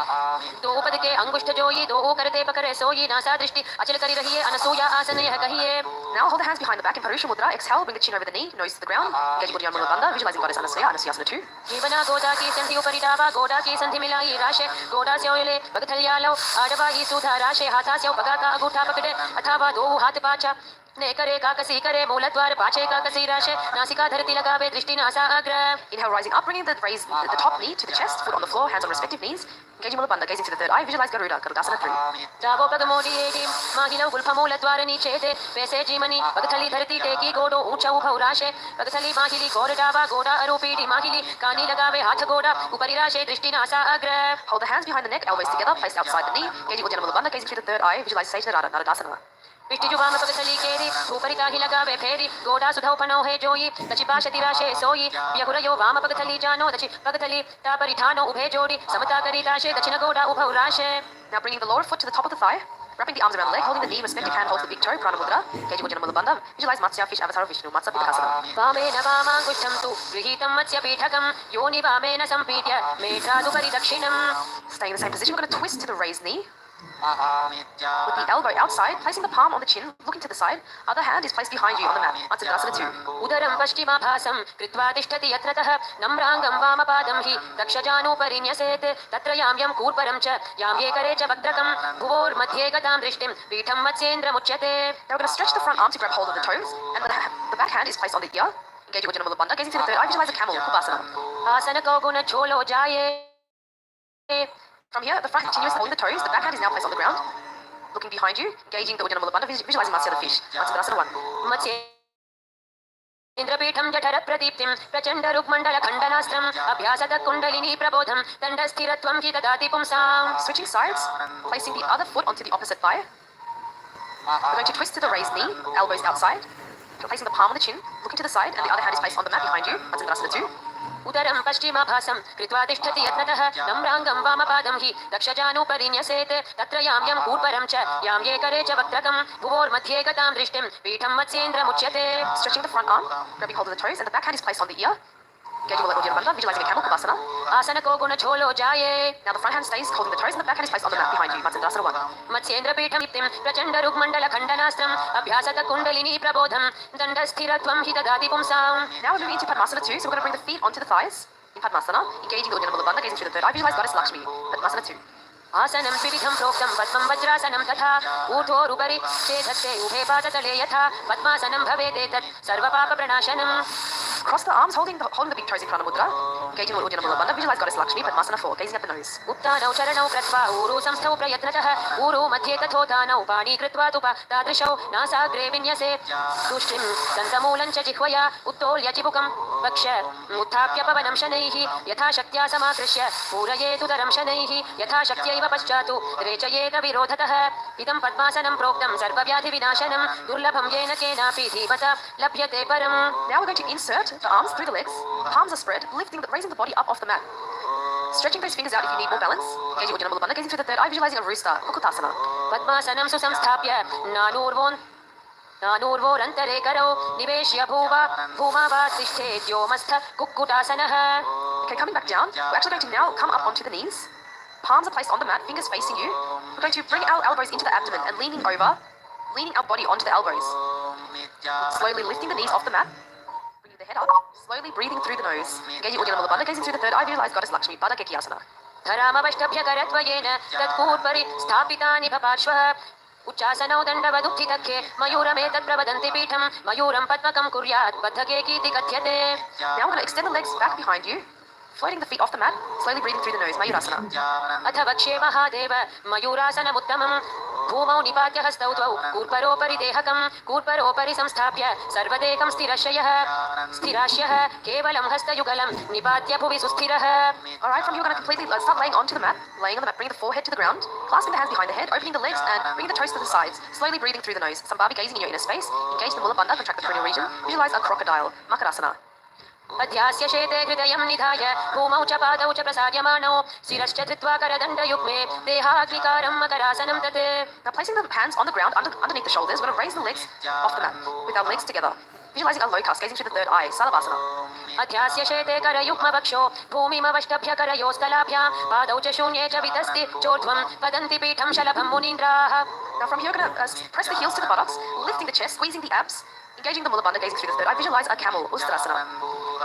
दो उपद के अंगुष्ठ जोई दो करते पकड़े सोई नासा दृष्टि अचल करी रहिए अनसूया आसन यह कहिए.
Now hold the hands behind the back in Parusha Mudra. Exhale, bring the chin over the knee, nose to the ground, engaging Ujjana Mula Bandha, visualizing goddess Anasuya, Anasuyasana 2.
जीवना गोदा की संधि उपरि डावा गोडा की संधि मिलाई राशे गोडा स्योले पगथल्यालो आडवाई सुधा राशे हाथास्यो पगा का अंगूठा पकड़े अथवा दो हाथ पाछा ने करे काकसी करे मूलद्वार पाछे काकसी राशे नासिका धरती लगावे दृष्टि नासा अग्र.
Inhale, rising up, bringing the top knee to the chest, foot on the floor, hands on respective knees, engaging Mula Bandha, gazing through the third eye, visualize Garuda, Garudasana 3.
डाबो पग मोड़ी एडी माहिलो गुल्फमूल द्वार नीचेते वैसे जीमनी पगथली धरती टेकी गोडो ऊंचा उभौ राशे पगथली माहिली core डावा गोडा अरूपीडी माहिली कानी लगावे हाथ गोडा उपरि राशे दृष्टि नासा अग्र.
Hold the hands behind the neck, elbows together, placed outside the knee, engaging Ujjana Mula Bandha, gazing through the third eye, visualize Sage Naradasana.
दृष्टि जुबाम पगथली केरी ऊपरि ताहि लगावे फेरी गोडा सुधौ फनो हे जोई दचिपाशति राशे सोई यहुरयो वाम पगथली जानो दचि पगथली तापरिधानो उभे जोड़ी समता करी दाशे दक्षिण गोडा उभौ राशे.
Now bringing the lower foot to the top of the thigh, wrapping the arms around the leg, holding the knee, respective hand holds the big toe, Prana Mudra, engaging Ujjana Mula Bandha, visualize Matsya, fish avatar of Vishnu, Matsya Pitakasana.
वामेन वामाङ्गुष्ठं तु गृहीतं मत्स्यपीठकं योनि वामेन सम्पीड्य मेढ्रादुपरि दक्षिणम्.
Staying in the same position, we're going to twist to the raised knee. With the elbow outside, placing the palm on the chin, looking to the side. Other hand is placed behind you on the mat. Matsya 2.
उदरं पश्चिमाभासं कृत्वा तिष्ठति यत्रतः नम्राङ्गं वामपादं हि दक्षजानुपरि न्यसेत् तत्र यां यं कूर्परं च यां ये करे च वक्त्रकं भुवोर्मध्ये गतां दृष्टिं पीठं मत्स्येन्द्रमुच्यते.
Now we're going to stretch the front arm to grab hold of the toes, and the back hand is placed on the ear. Engaging Ujjana Mula Bandha, gazing through the third eye, visualize a camel, Kupasana.
आसन को गुण छोलो जाये
From here, the front continues holding the toes, the backhand is now placed on the ground. Looking behind you, engaging the Uddiyana Mula Bandha, visualizing Matsya the fish. Matsyendrasana 1.
इन्द्रपीठं जठर प्रदीप्तिं प्रचण्ड रुक्मण्डल खण्डनास्त्रम् अभ्यासत कुण्डलिनी प्रबोधं दण्डस्थिरत्वं हि ददाति पुंसाम्.
Switching sides, placing the other foot onto the opposite thigh. We're going to twist to the raised knee, elbows outside. Placing the palm on the chin, looking to the side, and the other hand is placed on the mat behind you. Matsyendrasana 2.
उदरं पश्चिमाभासं कृत्वा तिष्ठति यत्नतः नम्राङ्गं वामपादं हि दक्षजानुपरिन्यसेत् तत्र यां यं कूर्परं च यां ये करे च वक्त्रकं भुवोर्मध्ये गतां दृष्टिं पीठं मत्स्येन्द्रमुच्यते.
Stretching the front arm, grabbing hold of the toes, and the back hand is placed on the ear. Engaging the Uddiyana Bandha, visualizing a camel Kubasana.
आसनको गुणछोलो जाये.
Now the front hand stays holding the toes, and the back hand is placed on the mat behind you. Matsyendrasana 1.
मत्स्येन्द्रपीठं दीप्तिं प्रचण्ड रुक्मण्डल खण्डनास्त्रम् अभ्यासत कुण्डलिनी प्रबोधं दण्डस्थिरत्वं हि ददाति पुंसाम्.
Now we're moving into Padmasana 2, so we're going to bring the feet onto the thighs in Padmasana, engaging the Uddiyana Mula Bandha, gazing through the third eye, visualize Goddess Lakshmi. Padmasana 2.
आसनं द्विविधं प्रोक्तं पद्मं वज्रासनं तथा ऊर्ध्वोरुपरि चेधत्ते उभे पादतले यथा पद्मासनं भवेदेतत् सर्वपापप्रणाशनम्.
Cross the arms, holding the big toes in Prana Mudra, engaging the Uddiyana Mula Bandha, visualize Goddess Lakshmi. Padmasana 4, gazing at the nose.
उत्तानौ चरणौ कृत्वा ऊरु संस्थौ प्रयत्नतः ऊरु मध्ये तथोत्थानौ पाणी कृत्वा तुप तादृशौ नासाग्रे विन्यसे तुष्टिं दन्तमूलं च जिह्वया उत्तोल्य चिबुकं वक्ष उत्थाप्य पवनं शनैः यथा शक्त्या समाकृष्य पूरयेदुदरं शनैः यथा शक्त्यैव पश्चातु रेचयेत विरोधतः. इदं पद्मासनं प्रोक्तं सर्वव्याधिविनाशनं दुर्लभं येन केनापि धीमता लभ्यते परम्.
Now we're going to insert the arms through the legs, palms are spread, raising the body up off the mat. Stretching those fingers out if you need more balance. Engaging Uddiyana Mula Bandha, gazing through the third eye, visualizing a rooster, Kukutasana.
पद्मासनं सुसंस्थाप्य नानूर्वोरन्तरे करौ निवेश्य भूमा वा तिष्ठेद्योमस्थ कुक्कुटासनः.
Okay, coming back down, we're actually going to now come up onto the knees. Palms are placed on the mat, fingers facing you. We're going to bring our elbows into the abdomen and leaning our body onto the elbows. Slowly lifting the knees off the mat. Bringing the head up, slowly breathing through the nose. Engaging Uddiyana Mula Bandha, gazing through the third eye, visualize Goddess Lakshmi, Pada Gekiyasana.
धरामवष्टभ्य करत्वयेन तत्कूर्परि स्थापितानि भपार्श्वः उच्चासनौ दण्डवदुत्थितखे मयूरमेतत् प्रवदन्ति पीठं मयूरं पद्मकं कुर्यात् बद्धकेकीति कथ्यते.
Now we're going to extend the legs back behind you, floating the feet off the mat, slowly breathing through the nose, Mayurasana.
अथ वक्ष्ये महादेव मयूरासनमुत्तमम् भूमौ निपात्य हस्तौ द्वौ कूर्परोपरि देहकं कूर्परोपरि संस्थाप्य सर्वदेकं स्थिराश्यः केवलं हस्तयुगलं निपात्य भुवि सुस्थिरः.
Alright, from here we're going to completely start laying onto the mat, laying on the mat, bring the forehead to the ground, clasping the hands behind the head, opening the legs and bringing the toes to the sides, slowly breathing through the nose. Sambhavi, gazing in your inner space, engage the Mula Bandha, contract the perineal region, visualize a crocodile, Makarasana.
अध्यास्य शेते हृदयं निधाय भूमौ च पादौ च प्रसार्यमाणौ शिरश्च धृत्वा करदण्डयुग्मे देहाग्निकारं मकरासनं तत्.
Now placing the hands on the ground underneath the shoulders, we're going to raise the legs off the mat with our legs together. Visualizing a locust, gazing through the third eye, Salavasana.
अध्यास्य शेते करयुग्मवक्षो भूमिमवष्टभ्य करयोस्तलाभ्यां पादौ च शून्ये च वितस्ति चोर्ध्वं पतन्ति पीठं शलभं मुनीन्द्राः.
Now from here we're going to press the heels to the buttocks, lifting the chest, squeezing the abs, engaging the Mula Bandha, gazing through the third eye, visualize a camel, Ustrasana.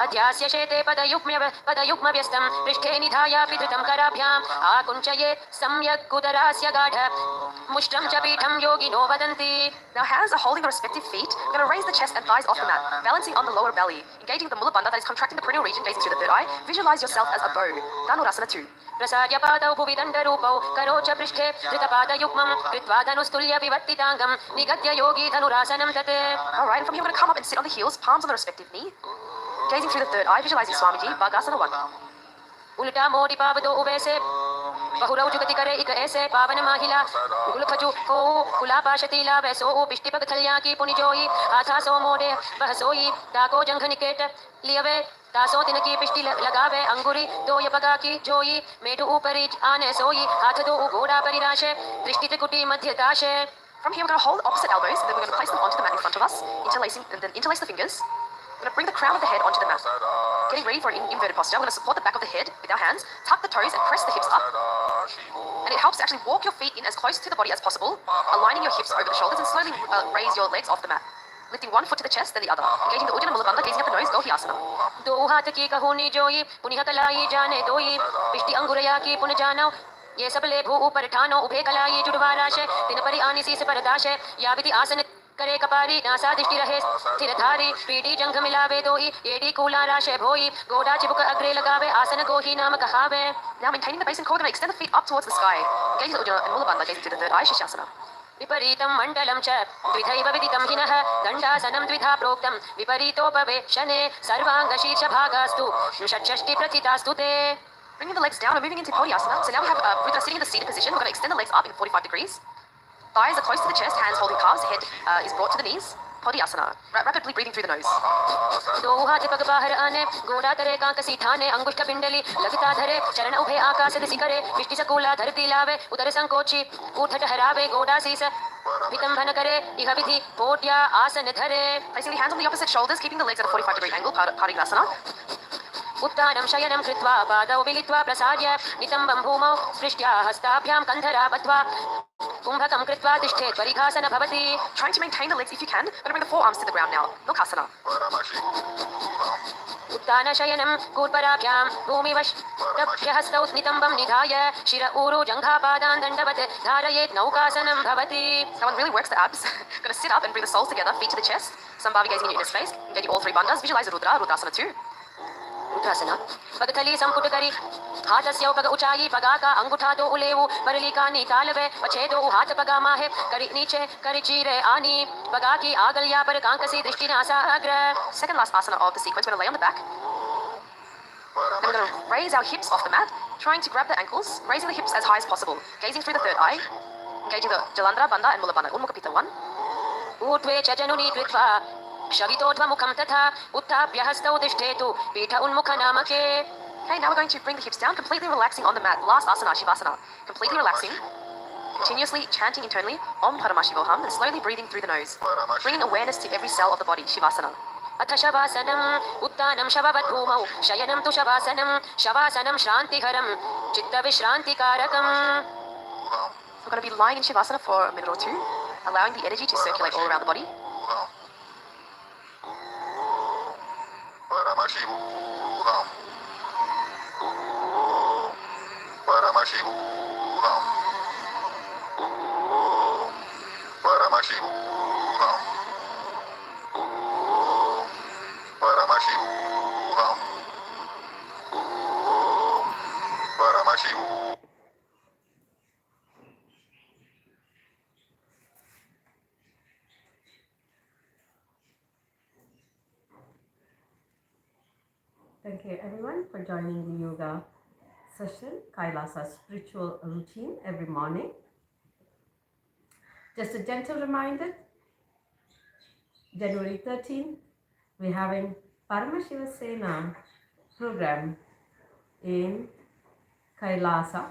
अध्यास्य शेते पदयुग्मव्यस्तं पृष्ठे निधायापि धृतं कराभ्याम् आकुञ्चयेत् सम्यक् कुदरास्य गाढ मुष्ट्रं च पीठं योगिनो वदन्ति.
Now hands are holding the respective feet. We're going to raise the chest and thighs off the mat, balancing on the lower belly, engaging the Mula Bandha that is contracting the perineal region, gazing through the third eye. Visualize yourself as a bow, Dhanurasana 2.
प्रसार्य पादौ भुवि दण्डरूपौ करोच पृष्ठे धृतपादयुग्मं कृत्वा धनुस्तुल्य विवर्तिताङ्गं निगद्य योगी धनुरासनं तत्.
Alright, and from here we're going to come up and sit on the heels, palms on the respective knee, gazing through the third eye, visualizing Swamiji, Bhagasana 1.
उल्टा मोड़ी पावदो उवैसे बहुरौ जुगति करे इक ऐसे पावन माहिला गुलखजु को कुलापाशतीला वैसो पिष्टि पगथल्या की पुनिजोई आथा सो मोड़े वह सोई डाको जंघ निकेट लियवे तासो तिन की पिष्टि लगावे अंगुरी दो यपगा की जोई मेढु ऊपरी आने सोई हाथ दो घोड़ा परिराशे दृष्टि त्रिकुटी मध्य दाशे.
From here we're going to hold opposite elbows, and then we're going to place them onto the mat in front of us, interlace the fingers. We're going to bring the crown of the head onto the mat. Getting ready for an inverted posture. We're going to support the back of the head with our hands, tuck the toes and press the hips up. And it helps to actually walk your feet in as close to the body as possible, aligning your hips over the shoulders and slowly raise your legs off the mat. Lifting one foot to the chest, then the other. Engaging the Uddiyana Mula Bandha, gazing at the nose, Gohyasana.
दो हाथ की कहूनी जोई पुनिह कलाई जाने दोई पिष्टि अंगुरया की पुन जानो ये सब ले भू ऊपर ठानो उभे कलाई जुड़वा राशे दिन परि आनी सी से परदाशे या विधि आसन करे कपारी नासा दृष्टि रहे स्थिरधारी पीटी जंघ मिलावे दोई एडी कूला राशे भोई गोड़ा चिबुक अग्रे लगावे आसन गोही नाम कहावे.
Now maintaining the base and core, we're going to extend the feet up towards the sky. Gazing at Ujjwala and Mula Bandha, gazing to the third eye, Shishasana.
विपरीतं मण्डलं च द्विधैव विदितं हिनः दण्डासनं द्विधा प्रोक्तं विपरीतोपवेक्षणे सर्वाङ्गशीर्षभागास्तु षट्षष्टिप्रथितास्तु ते.
Bringing the legs down and moving into Podiasana. So now we have Rudra sitting in the seated position. We're going to extend the legs up in 45 degrees. Thighs are close to the chest, hands holding calves, head is brought to the knees. Podiasana. Rapidly breathing through the nose.
दो हाथ पग बाहर आने गोड़ा करे कांक सीठाने अंगुष्ठ पिंडली लगिता धरे चरण उभे आकाश दिशि करे विष्टि सकूला धरती लावे उदर संकोची ऊठ ठहरावे गोड़ा शीस वितंभन करे इह विधि पोट्या आसन धरे.
Placing the hands on the opposite shoulders, keeping the legs at a 45-degree angle. Parigrasana.
उत्तानं शयनं कृत्वा पादौ मिलित्वा प्रसार्य नितम्बं भूमौ स्पृष्ट्या हस्ताभ्यां कन्धरा बद्ध्वा कुम्भकं कृत्वा तिष्ठेत् परिघासन भवति.
Trying to maintain the legs if you can. Going to bring the forearms to the ground now. Milkasana.
उत्तानशयनं कूर्पराभ्यां भूमिवष्टभ्यहस्तौ नितम्बं निधाय शिर ऊरु जङ्घापादान् दण्डवत् धारयेत् नौकासनं भवति.
That one really works the abs. Going to sit up and bring the soles together, feet to the chest. Sambhavi gazing in your inner space. Get you all three bandhas. Visualize Rudra, Rudrasana 2.
रुद्रासना पगथली संपुट करी हाथस्यौ पग ऊंचाई पगा का अंगूठा दो उलेवु परली कानी तालवे पछे दो हाथ पगा माहे करी नीचे करी चीरे आनी पगा की आगलिया पर कांकसी दृष्टि नासाग्र.
Second last asana of the sequence. We're going to lay on the back. And we're going to raise our hips off the mat, trying to grab the ankles, raising the hips as high as possible. Gazing through the third eye, engaging the Jalandhara, Bandha and Mula Bandha. Unmukha Pitta 1.
ऊर्ध्वे च जनुनी कृत्वा शवितोध्वमुखं तथा उत्थाप्य हस्तौ तिष्ठेतु पीठ उन्मुखनामके.
Okay, now we're going to bring the hips down, completely relaxing on the mat. Last asana, Shivasana. Completely relaxing. Continuously chanting internally, Om Paramashivoham, and slowly breathing through the nose. Bringing awareness to every cell of the body, Shivasana.
अथ शवासनम् उत्तानं शववत् भूमौ शयनं तु शवासनं शवासनं श्रान्तिहरं चित्तविश्रान्तिकारकम्.
We're going to be lying in Shivasana for a minute or two, allowing the energy to circulate all around the body.
Paramashivoham. Paramashivoham. Paramashivoham. Paramashivoham. Paramashivoham.
Thank you everyone for joining the yoga session, Kailasa spiritual routine every morning. Just a gentle reminder, January 13th, we're having Paramashivoham program in Kailasa.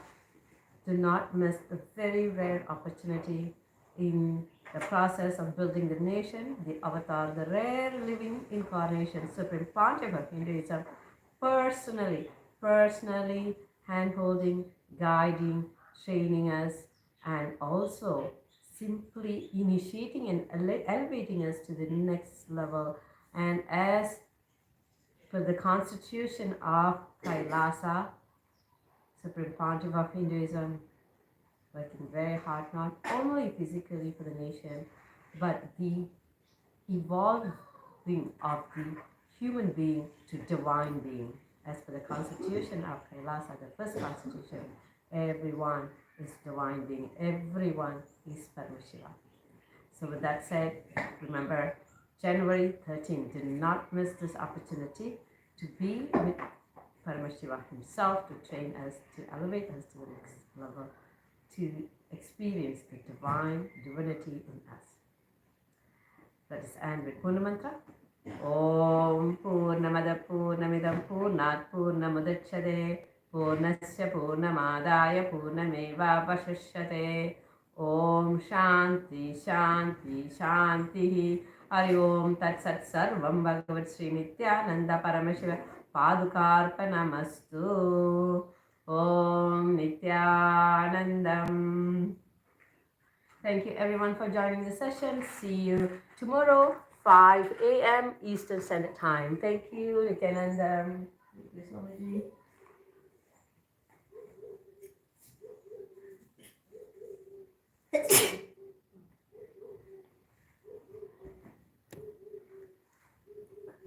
Do not miss the very rare opportunity in the process of building the nation, the avatar, the rare living incarnation, Supreme Pontiff of Hinduism, personally hand-holding, guiding, training us, and also simply initiating and elevating us to the next level. And as per the constitution of Kailasa, Supreme Pontiff of Hinduism, working very hard, not only physically for the nation, but the evolving of the human being to divine being. As per the constitution of Kailasa, the first constitution, everyone is divine being, everyone is Paramashiva. So with that said, remember January 13th, do not miss this opportunity to be with Paramashiva himself, to train us, to elevate us to the next level, to experience the divinity in us. Let us end with Purna Mantra. Om Purnamada Purnamidam Purnat Purnamudachyate Purnasya Purnamadaya Purnameva Vashishyate. Om Shanti Shanti Shanti. Hari Om Tat Sat Sarvam Bhagavat Sri Nithyananda Paramashivam Padukarpanamastu. Om Nithyanandam. Thank you everyone for joining the session. See you tomorrow, 5 a.m. Eastern Standard Time. Thank you, Nithyanandam. This